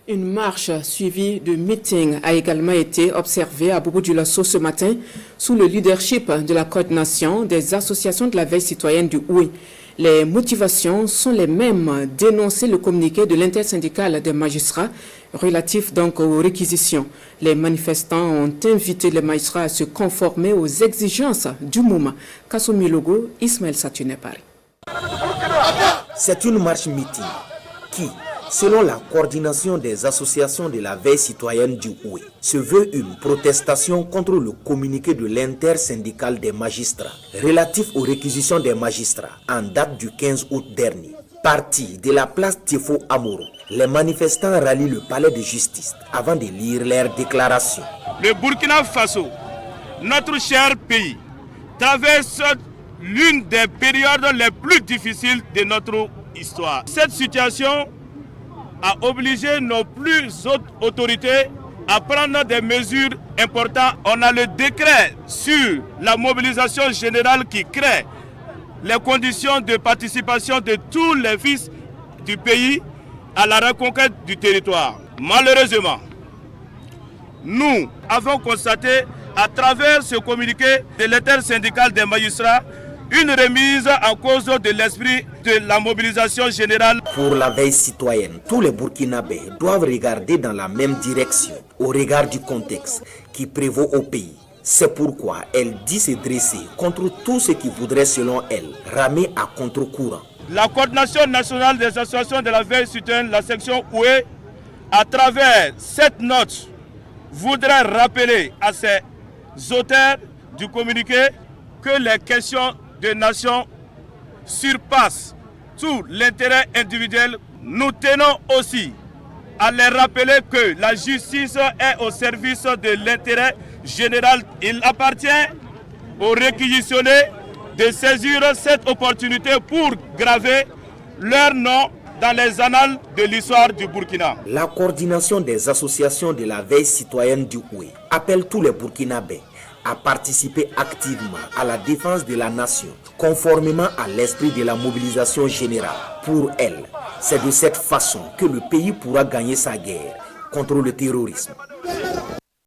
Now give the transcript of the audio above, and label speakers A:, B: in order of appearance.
A: Une marche suivie de meetings a également été observée à Bobo-Dioulasso ce matin sous le leadership de la coordination des associations de la veille citoyenne du Houé. Les motivations sont les mêmes, dénoncer le communiqué de l'intersyndicale des magistrats relatif donc aux réquisitions. Les manifestants ont invité les magistrats à se conformer aux exigences du moment. Kassoumi Logo, Ismaël Satuné Paris.
B: C'est une marche meeting qui, selon la coordination des associations de la veille citoyenne du Houé, se veut une protestation contre le communiqué de l'intersyndicale des magistrats relatif aux réquisitions des magistrats en date du 15 août dernier. Partis de la place Tiefo Amoro, les manifestants rallient le palais de justice avant de lire leur déclaration.
C: Le Burkina Faso, notre cher pays, traverse l'une des périodes les plus difficiles de notre histoire. Cette situation a obligé nos plus hautes autorités à prendre des mesures importantes. On a le décret sur la mobilisation générale qui crée les conditions de participation de tous les fils du pays à la reconquête du territoire. Malheureusement, nous avons constaté à travers ce communiqué de l'intersyndicale des magistrats une remise en cause de l'esprit de la mobilisation générale.
B: Pour la veille citoyenne, tous les Burkinabés doivent regarder dans la même direction au regard du contexte qui prévaut au pays. C'est pourquoi elle dit se dresser contre tout ce qui voudrait, selon elle, ramer à contre-courant.
C: La coordination nationale des associations de la veille citoyenne, la section Houé, à travers cette note, voudrait rappeler à ses auteurs du communiqué que les questions de nation surpassent tout l'intérêt individuel. Nous tenons aussi à les rappeler que la justice est au service de l'intérêt général. Il appartient aux réquisitionnés de saisir cette opportunité pour graver leur nom dans les annales de l'histoire du Burkina.
B: La coordination des associations de la veille citoyenne du Houé appelle tous les Burkinabés à participer activement à la défense de la nation, conformément à l'esprit de la mobilisation générale. Pour elle, c'est de cette façon que le pays pourra gagner sa guerre contre le terrorisme.